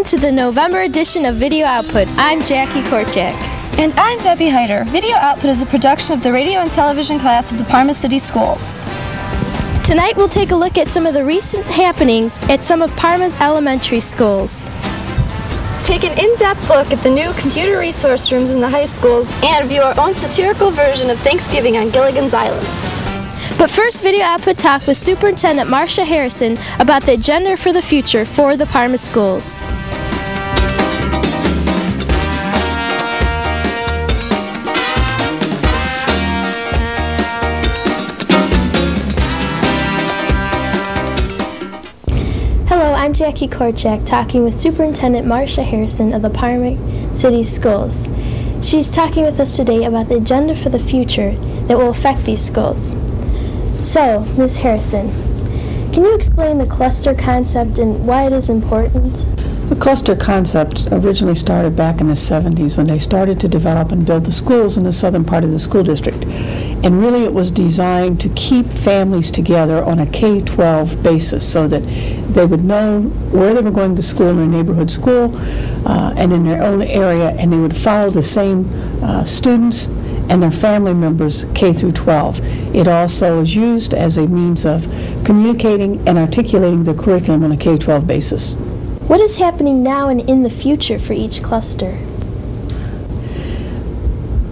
to the November edition of Video Output. I'm Jackie Korchak. And I'm Debbie Heider. Video Output is a production of the radio and television class of the Parma City Schools. Tonight we'll take a look at some of the recent happenings at some of Parma's elementary schools. Take an in-depth look at the new computer resource rooms in the high schools and view our own satirical version of Thanksgiving on Gilligan's Island. But first, Video Output talk with Superintendent Marcia Harrison about the agenda for the future for the Parma schools. Hello, I'm Jackie Korchak talking with Superintendent Marcia Harrison of the Parma City Schools. She's talking with us today about the agenda for the future that will affect these schools. So, Ms. Harrison, can you explain the cluster concept and why it is important? The cluster concept originally started back in the 70s when they started to develop and build the schools in the southern part of the school district. And really it was designed to keep families together on a K-12 basis so that they would know where they were going to school in their neighborhood school and in their own area, and they would follow the same students and their family members K through 12. It also is used as a means of communicating and articulating the curriculum on a K-12 basis. What is happening now and in the future for each cluster?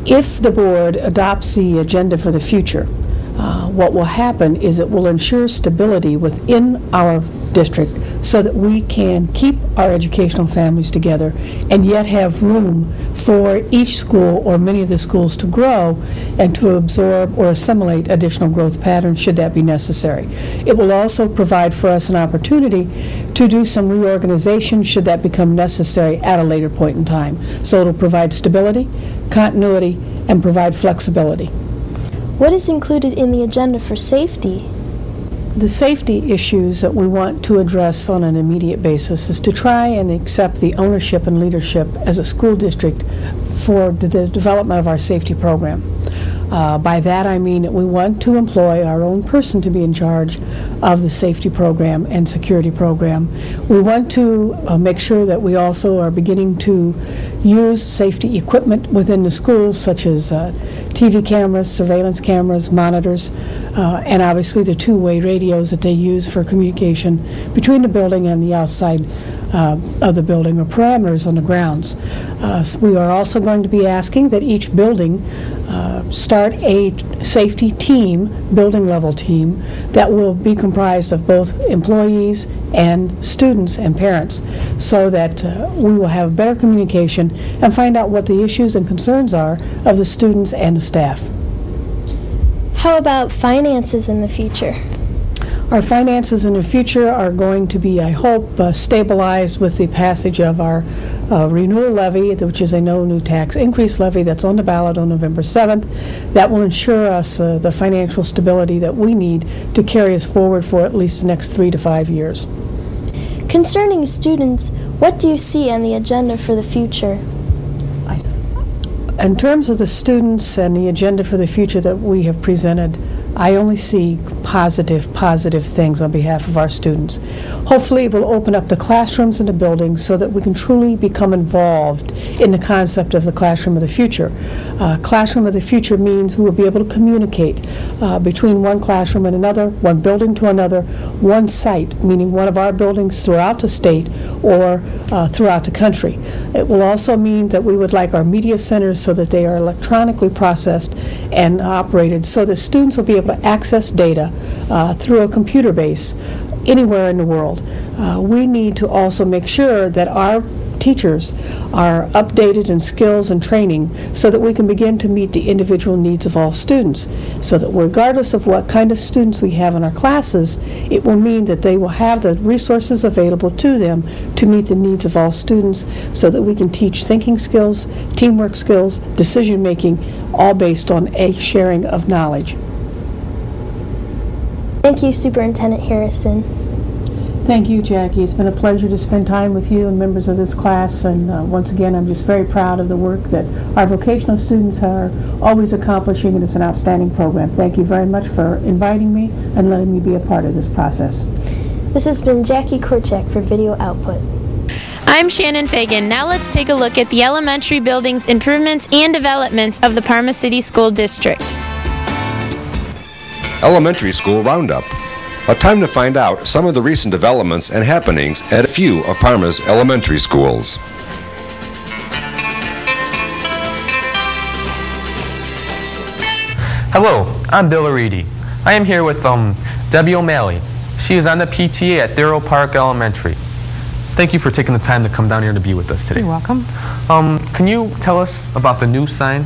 If the board adopts the agenda for the future, what will happen is it will ensure stability within our district so that we can keep our educational families together and yet have room for each school or many of the schools to grow and to absorb or assimilate additional growth patterns should that be necessary. It will also provide for us an opportunity to do some reorganization should that become necessary at a later point in time. So it'll provide stability, continuity, and provide flexibility. What is included in the agenda for safety? The safety issues that we want to address on an immediate basis is to try and accept the ownership and leadership as a school district for the development of our safety program. By that I mean that we want to employ our own person to be in charge of the safety program and security program. We want to make sure that we also are beginning to use safety equipment within the schools, such as TV cameras, surveillance cameras, monitors, and obviously the two-way radios that they use for communication between the building and the outside of the building or parameters on the grounds. We are also going to be asking that each building start a safety team, building level team, that will be comprised of both employees and students and parents so that we will have better communication and find out what the issues and concerns are of the students and the staff. How about finances in the future? Our finances in the future are going to be, I hope, stabilized with the passage of our renewal levy, which is a no new tax increase levy that's on the ballot on November 7th. That will ensure us the financial stability that we need to carry us forward for at least the next 3 to 5 years. Concerning students, what do you see on the agenda for the future? In terms of the students and the agenda for the future that we have presented, I only see positive things on behalf of our students. Hopefully it will open up the classrooms in the buildings so that we can truly become involved in the concept of the classroom of the future. Classroom of the future means we will be able to communicate between one classroom and another, one building to another, one site, meaning one of our buildings throughout the state or throughout the country. It will also mean that we would like our media centers so that they are electronically processed and operated so that students will be able to access data through a computer base anywhere in the world. We need to also make sure that our teachers are updated in skills and training so that we can begin to meet the individual needs of all students, so that regardless of what kind of students we have in our classes, it will mean that they will have the resources available to them to meet the needs of all students so that we can teach thinking skills, teamwork skills, decision making, all based on a sharing of knowledge. Thank you, Superintendent Harrison. Thank you, Jackie. It's been a pleasure to spend time with you and members of this class, and once again, I'm just very proud of the work that our vocational students are always accomplishing, and it's an outstanding program. Thank you very much for inviting me and letting me be a part of this process. This has been Jackie Korchak for Video Output. I'm Shannon Fagan. Now let's take a look at the elementary buildings improvements and developments of the Parma City School District. Elementary School Roundup. A time to find out some of the recent developments and happenings at a few of Parma's elementary schools. Hello, I'm Bill Aridi. I am here with Debbie O'Malley. She is on the PTA at Thorough Park Elementary. Thank you for taking the time to come down here to be with us today. You're welcome. Can you tell us about the new sign?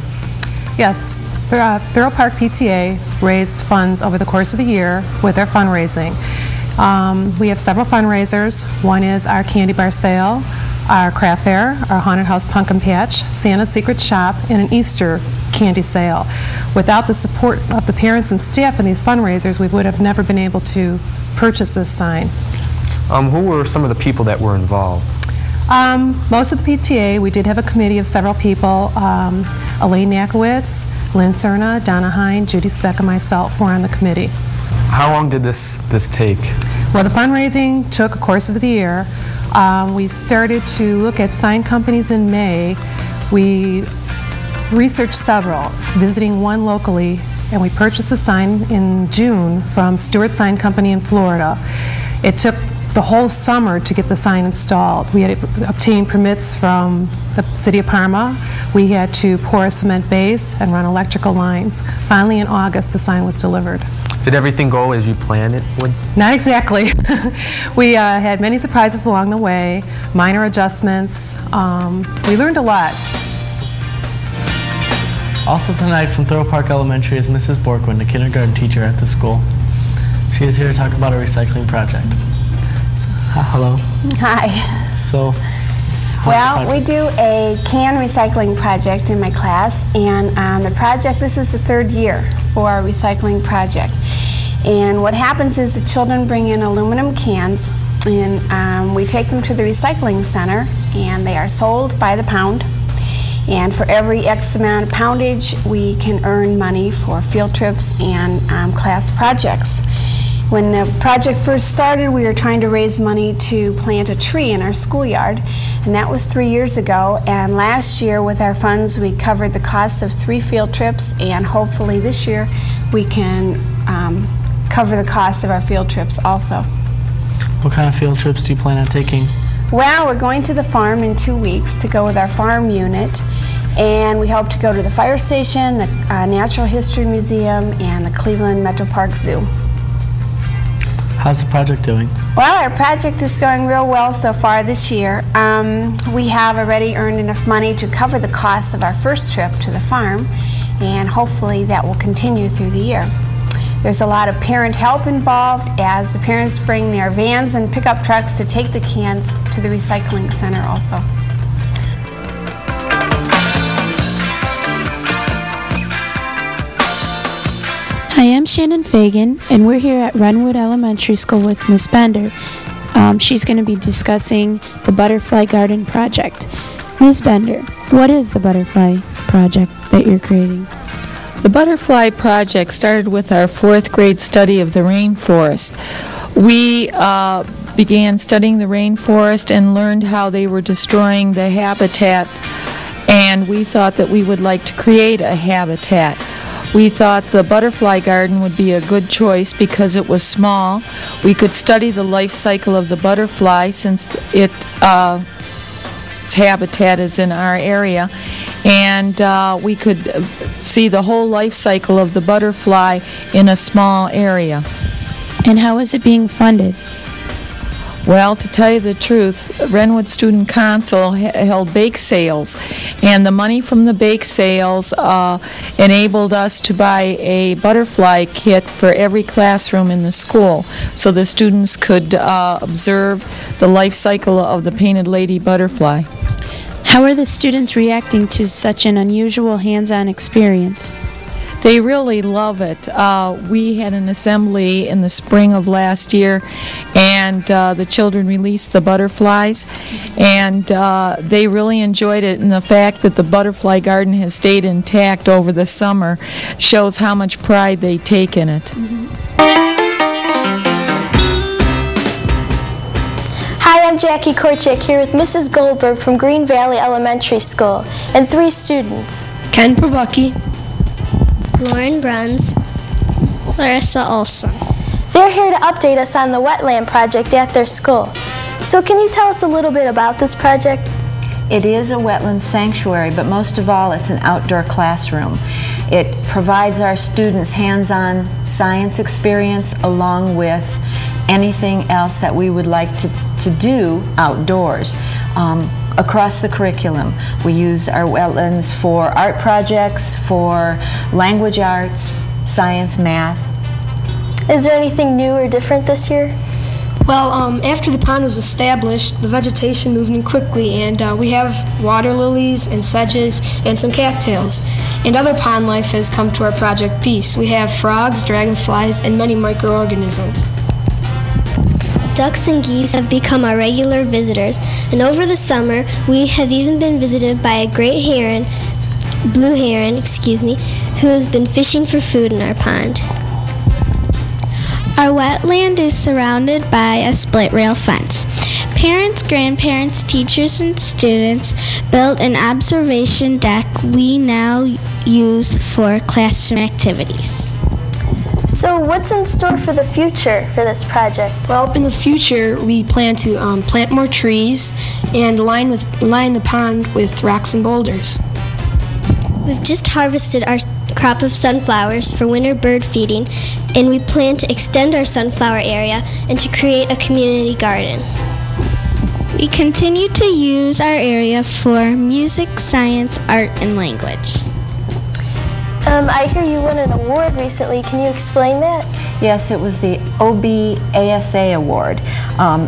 Yes, Thorough Park PTA raised funds over the course of the year with their fundraising. We have several fundraisers. One is our candy bar sale, our craft fair, our haunted house pumpkin patch, Santa's secret shop, and an Easter candy sale. Without the support of the parents and staff in these fundraisers, we would have never been able to purchase this sign. Who were some of the people that were involved? Most of the PTA, we did have a committee of several people. Elaine Nakowitz, Lynn Cerna, Donna Hine, Judy Speck, and myself were on the committee. How long did this take? Well, the fundraising took a course of the year. We started to look at sign companies in May. We researched several, visiting one locally, and we purchased the sign in June from Stewart Sign Company in Florida. It took the whole summer to get the sign installed. We had obtained permits from the city of Parma. We had to pour a cement base and run electrical lines. Finally, in August, the sign was delivered. Did everything go as you planned it would? Not exactly. We had many surprises along the way, minor adjustments. We learned a lot. Also tonight from Thorough Park Elementary is Mrs. Borkwin, the kindergarten teacher at the school. She is here to talk about a recycling project. Hello. Hi. So, well, we do a can recycling project in my class, and the project, this is the third year for our recycling project. And what happens is the children bring in aluminum cans, and we take them to the recycling center, and they are sold by the pound. And for every X amount of poundage, we can earn money for field trips and class projects. When the project first started, we were trying to raise money to plant a tree in our schoolyard, and that was 3 years ago. And last year, with our funds, we covered the costs of 3 field trips, and hopefully this year we can cover the costs of our field trips also. What kind of field trips do you plan on taking? Well, we're going to the farm in 2 weeks to go with our farm unit, and we hope to go to the fire station, the Natural History Museum, and the Cleveland Metro Park Zoo. How's the project doing? Well, our project is going real well so far this year. We have already earned enough money to cover the costs of our first trip to the farm, and hopefully that will continue through the year. There's a lot of parent help involved as the parents bring their vans and pickup trucks to take the cans to the recycling center also. Hi, I'm Shannon Fagan, and we're here at Renwood Elementary School with Miss Bender. She's going to be discussing the Butterfly Garden Project. Miss Bender, what is the Butterfly Project that you're creating? The Butterfly Project started with our 4th grade study of the rainforest. We began studying the rainforest and learned how they were destroying the habitat, and we thought that we would like to create a habitat. We thought the butterfly garden would be a good choice because it was small. We could study the life cycle of the butterfly since its habitat is in our area, and we could see the whole life cycle of the butterfly in a small area. And how is it being funded? Well, to tell you the truth, Renwood Student Council held bake sales, and the money from the bake sales enabled us to buy a butterfly kit for every classroom in the school, so the students could observe the life cycle of the painted lady butterfly. How are the students reacting to such an unusual hands-on experience? They really love it. We had an assembly in the spring of last year, and the children released the butterflies, and they really enjoyed it. And the fact that the butterfly garden has stayed intact over the summer shows how much pride they take in it. Hi, I'm I'm Jackie Korchak here with Mrs. Goldberg from Green Valley Elementary School and 3 students. Ken Probucky, Lauren Bruns, Larissa Olson. They're here to update us on the wetland project at their school. So can you tell us a little bit about this project? It is a wetland sanctuary, but most of all, it's an outdoor classroom. It provides our students hands-on science experience along with anything else that we would like to do outdoors. Across the curriculum, we use our wetlands for art projects, for language arts, science, math. Is there anything new or different this year? Well, after the pond was established, the vegetation moved in quickly, and we have water lilies and sedges and some cattails. And other pond life has come to our project piece. We have frogs, dragonflies, and many microorganisms. Ducks and geese have become our regular visitors, and over the summer, we have even been visited by a great heron, blue heron, who has been fishing for food in our pond. Our wetland is surrounded by a split rail fence. Parents, grandparents, teachers, and students built an observation deck we now use for classroom activities. So what's in store for the future for this project? Well, in the future, we plan to plant more trees and line the pond with rocks and boulders. We've just harvested our crop of sunflowers for winter bird feeding, and we plan to extend our sunflower area and to create a community garden. We continue to use our area for music, science, art, and language. I hear you won an award recently. Can you explain that? Yes, it was the OBASA Award.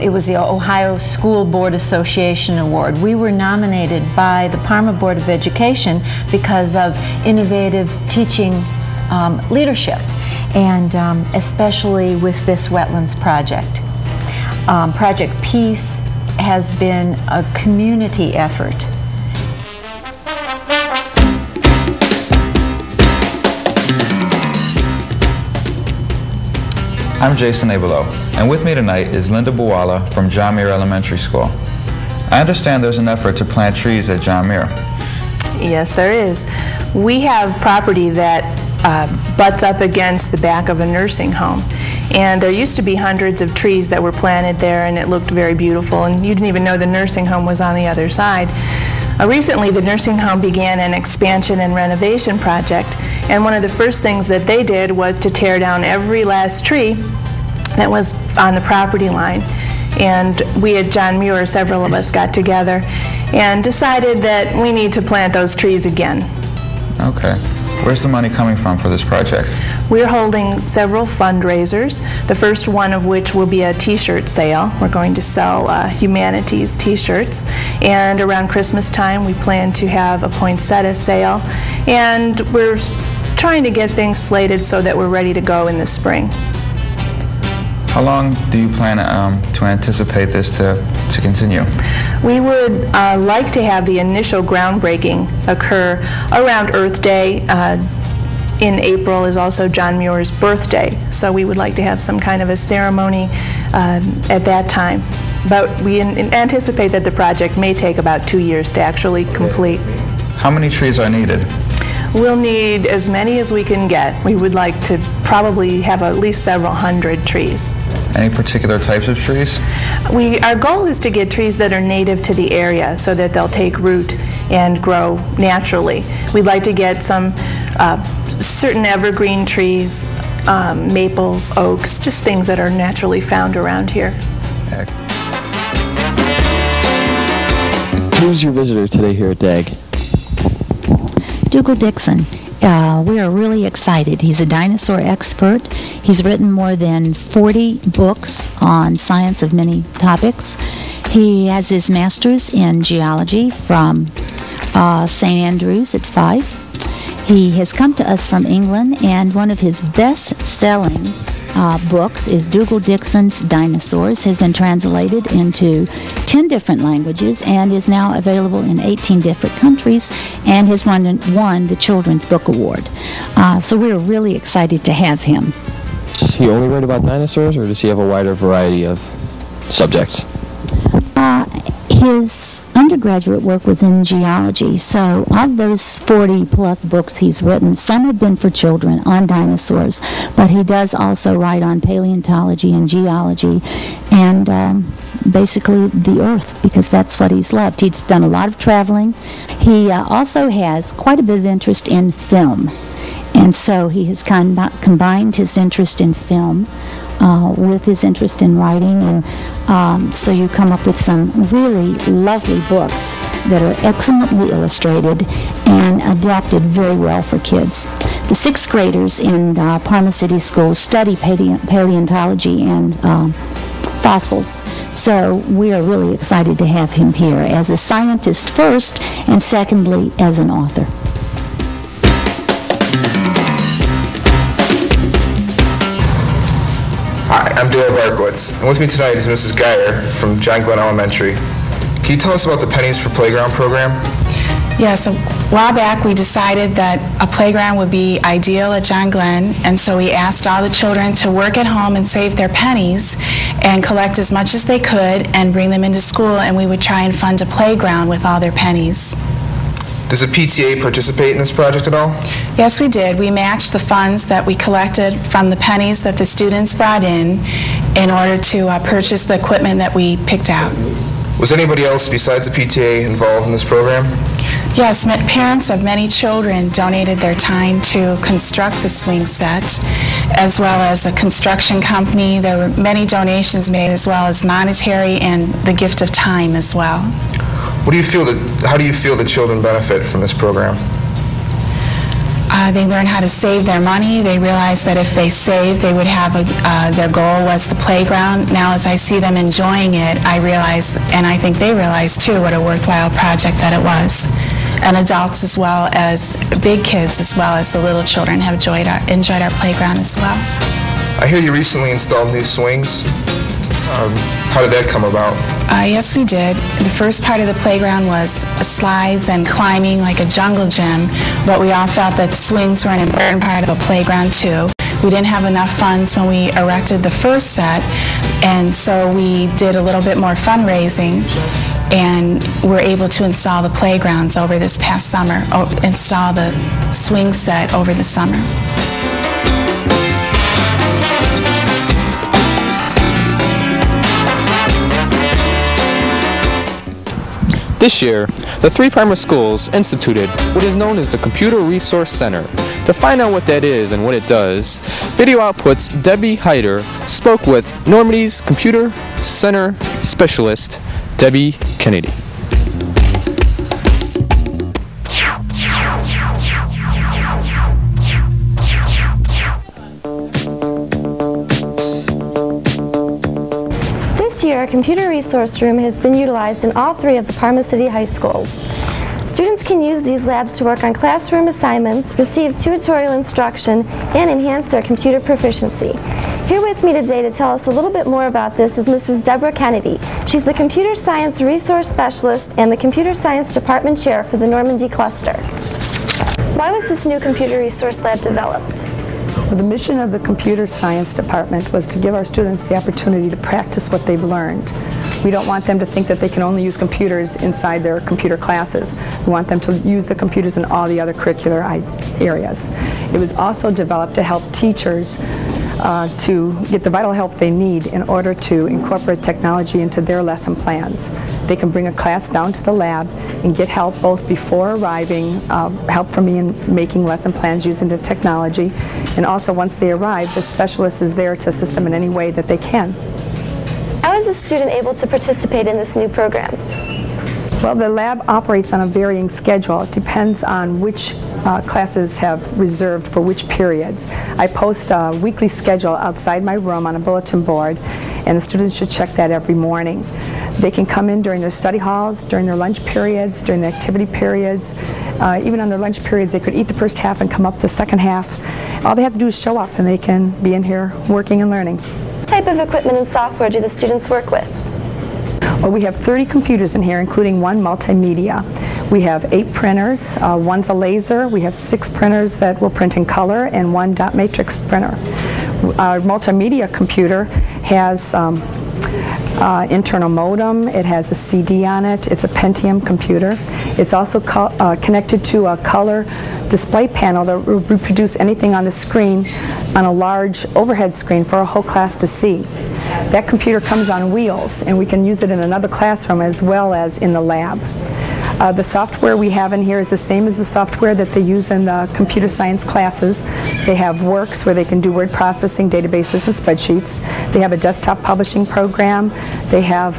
It was the Ohio School Board Association Award. We were nominated by the Parma Board of Education because of innovative teaching leadership, and especially with this wetlands project. Project Peace has been a community effort. I'm Jason Abelo, and with me tonight is Linda Buwala from John Muir Elementary School. I understand there's an effort to plant trees at John Muir. Yes, there is. We have property that butts up against the back of a nursing home. And there used to be hundreds of trees that were planted there, and it looked very beautiful, and you didn't even know the nursing home was on the other side. Recently, the nursing home began an expansion and renovation project, and one of the first things that they did was to tear down every last tree that was on the property line. And we at John Muir, several of us got together and decided that we need to plant those trees again. Okay. Where's the money coming from for this project? We're holding several fundraisers, the first one of which will be a t-shirt sale. We're going to sell humanities t-shirts, and around Christmas time we plan to have a poinsettia sale, and we're trying to get things slated so that we're ready to go in the spring. How long do you plan to anticipate this to continue? We would like to have the initial groundbreaking occur around Earth Day. In April is also John Muir's birthday, so we would like to have some kind of a ceremony at that time. But we anticipate that the project may take about 2 years to actually complete. How many trees are needed? We'll need as many as we can get. We would like to probably have at least several hundred trees. Any particular types of trees? Our goal is to get trees that are native to the area so that they'll take root and grow naturally. We'd like to get some certain evergreen trees, maples, oaks, just things that are naturally found around here. Who's your visitor today here at DAG? Dougal Dixon. We are really excited. He's a dinosaur expert. He's written more than 40 books on science of many topics. He has his master's in geology from St. Andrews at Fife. He has come to us from England, and one of his best-selling books is Dougal Dixon's Dinosaurs, has been translated into 10 different languages and is now available in 18 different countries, and has won the Children's Book Award. So we're really excited to have him. Does he only write about dinosaurs, or does he have a wider variety of subjects? His undergraduate work was in geology, so of those 40-plus books he's written, some have been for children on dinosaurs, but he does also write on paleontology and geology and basically the earth, because that's what he's loved. He's done a lot of traveling. He also has quite a bit of interest in film, and so he has combined his interest in film with his interest in writing, and so you come up with some really lovely books that are excellently illustrated and adapted very well for kids. The sixth graders in Parma City Schools study paleontology and fossils, so we are really excited to have him here as a scientist first, and secondly as an author. Hi, I'm Dale Barkowitz, and with me tonight is Mrs. Geyer from John Glenn Elementary. Can you tell us about the Pennies for Playground program? Yes, a while back we decided that a playground would be ideal at John Glenn, and so we asked all the children to work at home and save their pennies and collect as much as they could and bring them into school, and we would try and fund a playground with all their pennies. Does the PTA participate in this project at all? Yes, we did. We matched the funds that we collected from the pennies that the students brought in order to purchase the equipment that we picked out. Was anybody else besides the PTA involved in this program? Yes, parents of many children donated their time to construct the swing set, as well as a construction company. There were many donations made, as well as monetary and the gift of time as well. How do you feel the children benefit from this program? They learn how to save their money. They realize that if they save, they would have their goal was the playground. Now, as I see them enjoying it, I realize, and I think they realize too, what a worthwhile project that it was. And adults as well as big kids, as well as the little children, have enjoyed our playground as well. I hear you recently installed new swings. How did that come about? Yes, we did. The first part of the playground was slides and climbing like a jungle gym, but we all felt that swings were an important part of a playground too. We didn't have enough funds when we erected the first set, and so we did a little bit more fundraising and were able to install the playgrounds over this past summer, install the swing set over the summer. This year, the three Parma schools instituted what is known as the Computer Resource Center. To find out what that is and what it does, Video Output's Debbie Hyder spoke with Normandy's Computer Center Specialist, Debbie Kennedy. This year, a computer resource room has been utilized in all three of the Parma City high schools. Students can use these labs to work on classroom assignments, receive tutorial instruction, and enhance their computer proficiency. Here with me today to tell us a little bit more about this is Mrs. Deborah Kennedy. She's the Computer Science Resource Specialist and the Computer Science Department Chair for the Normandy Cluster. Why was this new computer resource lab developed? Well, the mission of the Computer Science Department was to give our students the opportunity to practice what they've learned. We don't want them to think that they can only use computers inside their computer classes. We want them to use the computers in all the other curricular areas. It was also developed to help teachers to get the vital help they need in order to incorporate technology into their lesson plans. They can bring a class down to the lab and get help both before arriving, help from me in making lesson plans using the technology, and also once they arrive, the specialist is there to assist them in any way that they can. How is a student able to participate in this new program? Well, the lab operates on a varying schedule. It depends on which classes have reserved for which periods. I post a weekly schedule outside my room on a bulletin board, and the students should check that every morning. They can come in during their study halls, during their lunch periods, during the activity periods. Even on their lunch periods, they could eat the first half and come up the second half. All they have to do is show up, and they can be in here working and learning. What type of equipment and software do the students work with? Well, we have 30 computers in here, including one multimedia. We have 8 printers. One's a laser. We have 6 printers that will print in color and 1 dot matrix printer. Our multimedia computer has internal modem. It has a CD on it. It's a Pentium computer. It's also connected to a color display panel that will reproduce anything on the screen on a large overhead screen for a whole class to see. That computer comes on wheels, and we can use it in another classroom as well as in the lab. The software we have in here is the same as the software that they use in the computer science classes. They have Works where they can do word processing, databases, and spreadsheets. They have a desktop publishing program. They have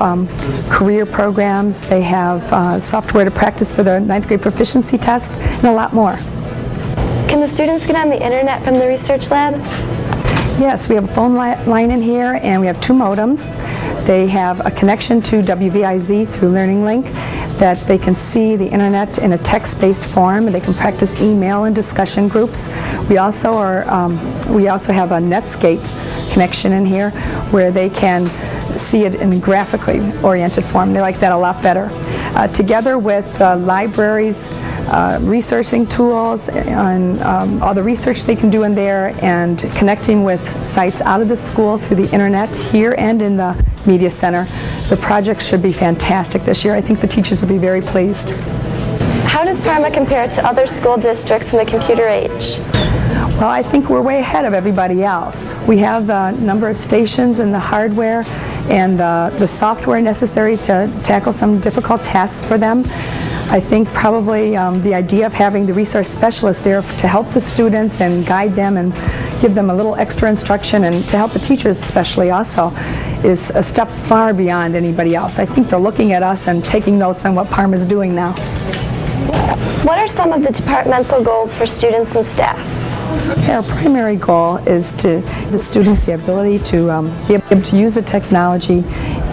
career programs. They have software to practice for the 9th grade proficiency test, and a lot more. Can the students get on the internet from the research lab? Yes, we have a phone line in here, and we have 2 modems. They have a connection to WVIZ through Learning Link that they can see the internet in a text-based form, and they can practice email and discussion groups. We also have a Netscape connection in here where they can see it in a graphically oriented form. They like that a lot better. Together with libraries, researching tools, and all the research they can do in there, and connecting with sites out of the school through the internet here and in the media center. The project should be fantastic this year. I think the teachers will be very pleased. How does Parma compare to other school districts in the computer age? Well, I think we're way ahead of everybody else. We have the number of stations and the hardware and the software necessary to tackle some difficult tasks for them. I think probably the idea of having the resource specialist there to help the students and guide them and give them a little extra instruction, and to help the teachers especially also, is a step far beyond anybody else. I think they're looking at us and taking notes on what Parma is doing now. What are some of the departmental goals for students and staff? Our primary goal is to give the students the ability to be able to use the technology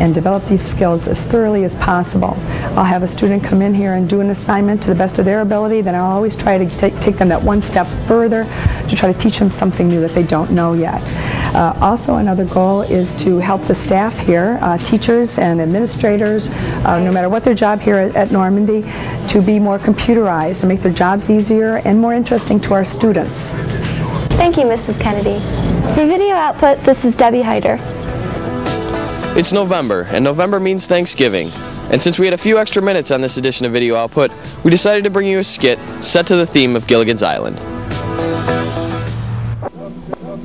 and develop these skills as thoroughly as possible. I'll have a student come in here and do an assignment to the best of their ability, then I'll always try to take them that one step further to try to teach them something new that they don't know yet. Also, another goal is to help the staff here, teachers and administrators, no matter what their job here at Normandy, to be more computerized and make their jobs easier and more interesting to our students. Thank you, Mrs. Kennedy. For video output, this is Debbie Hyder. It's November, and November means Thanksgiving. And since we had a few extra minutes on this edition of Video Output, we decided to bring you a skit set to the theme of Gilligan's Island.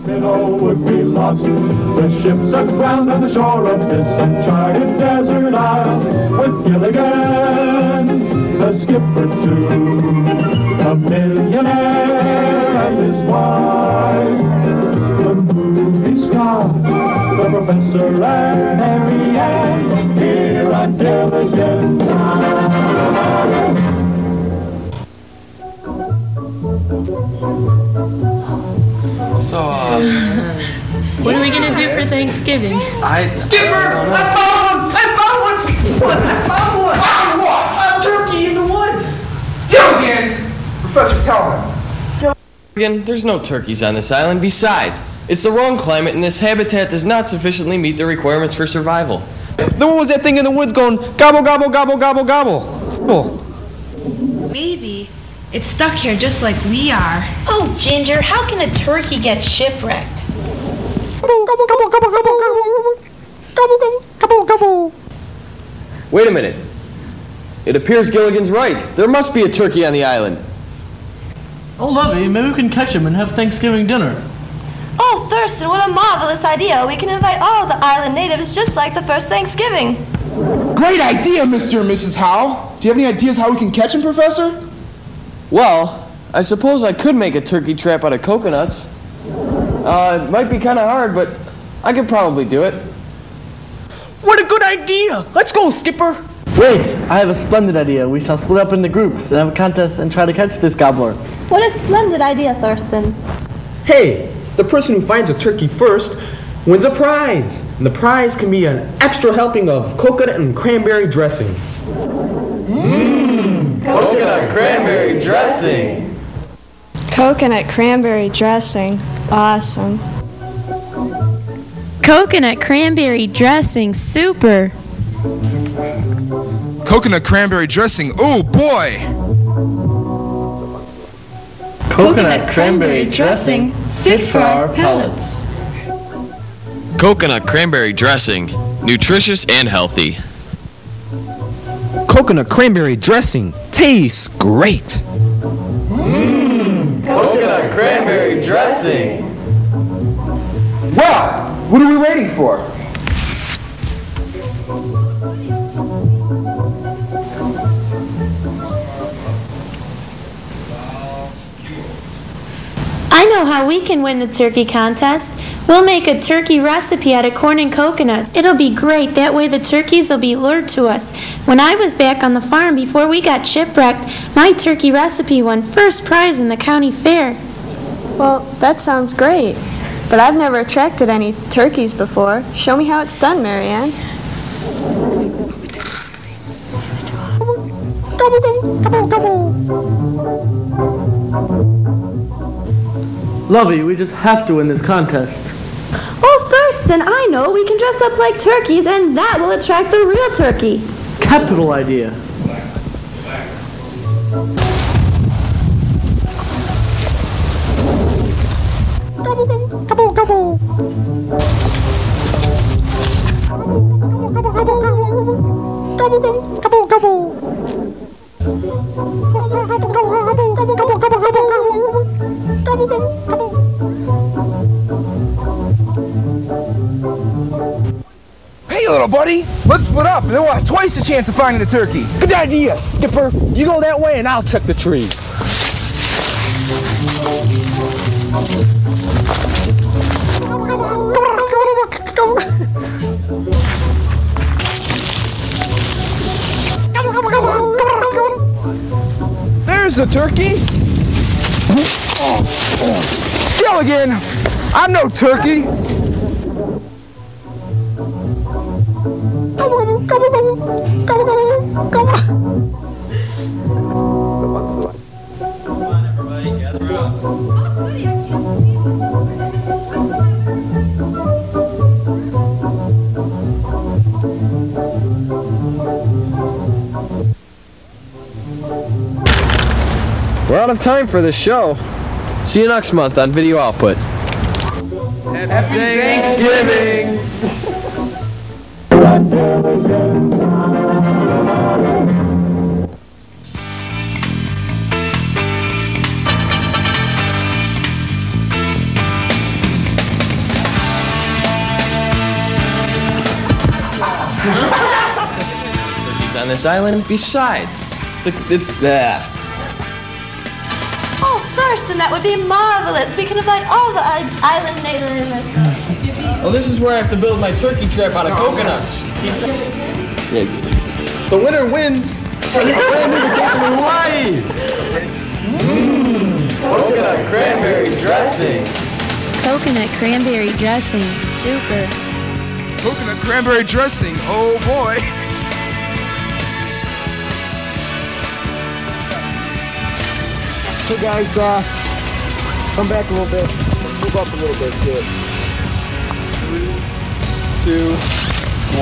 Minnow would be lost. The ships aground on the shore of this uncharted desert isle, with Gilligan, the skipper too, a millionaire and his wife, the movie star, the professor and Mary Ann, here on Gilligan's Island. So, what are we gonna do for Thanksgiving? Skipper! I found one! Found what? A turkey in the woods! Gilligan! Professor, tell him. Gilligan, there's no turkeys on this island. Besides, it's the wrong climate, and this habitat does not sufficiently meet the requirements for survival. Then what was that thing in the woods going gobble, gobble, gobble, gobble, gobble? Maybe it's stuck here just like we are. Oh, Ginger, how can a turkey get shipwrecked? Gobble, gobble, gobble, gobble, gobble, gobble, gobble, gobble, gobble. Wait a minute. It appears Gilligan's right. There must be a turkey on the island. Oh, lovely. Maybe we can catch him and have Thanksgiving dinner. Oh, Thurston, what a marvelous idea. We can invite all the island natives just like the first Thanksgiving. Great idea, Mr. and Mrs. Howell. Do you have any ideas how we can catch him, Professor? Well, I suppose I could make a turkey trap out of coconuts. It might be kind of hard, but I could probably do it. What a good idea! Let's go, Skipper! Wait, I have a splendid idea. We shall split up into groups and have a contest and try to catch this gobbler. What a splendid idea, Thurston. Hey, the person who finds a turkey first wins a prize. And the prize can be an extra helping of coconut and cranberry dressing. Coconut cranberry dressing. Coconut cranberry dressing. Awesome. Coconut cranberry dressing, super. Coconut cranberry dressing, oh boy! Coconut cranberry dressing, fit for our palates. Coconut cranberry dressing, nutritious and healthy. Coconut cranberry dressing tastes great. Coconut cranberry dressing. Well, what are we waiting for? I know how we can win the turkey contest. We'll make a turkey recipe out of corn and coconut. It'll be great. That way the turkeys will be lured to us. When I was back on the farm before we got shipwrecked, my turkey recipe won first prize in the county fair. Well, that sounds great. But I've never attracted any turkeys before. Show me how it's done, Marianne. Lovey, we just have to win this contest. Oh, Thurston, I know. We can dress up like turkeys, and that will attract the real turkey. Capital idea. Hey, little buddy, let's split up, and then we'll have twice the chance of finding the turkey. Good idea, Skipper. You go that way and I'll check the trees. There's the turkey. Gilligan, I'm no turkey. We're out of time for this show. See you next month on Video Output. Happy Thanksgiving! Turkeys on this island. Besides, it's that. Oh, Thurston, that would be marvelous. We can invite all the island natives. Well, this is where I have to build my turkey trap out of coconuts. The winner wins a brand new vacation in Hawaii. Coconut cranberry dressing. Coconut cranberry dressing. Super. Coconut cranberry dressing, oh boy. Hey guys, come back a little bit. Move up a little bit, kid. 3, 2,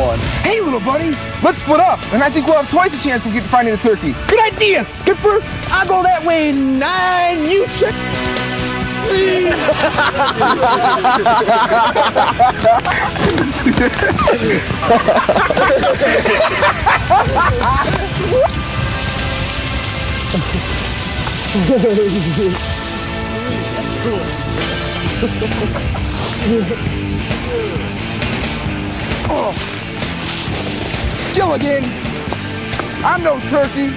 1. Hey, little buddy, let's split up, and I think we'll have twice the chance of finding the turkey. Good idea, Skipper. I'll go that way 9. You check. Oh. Gilligan, I'm no turkey.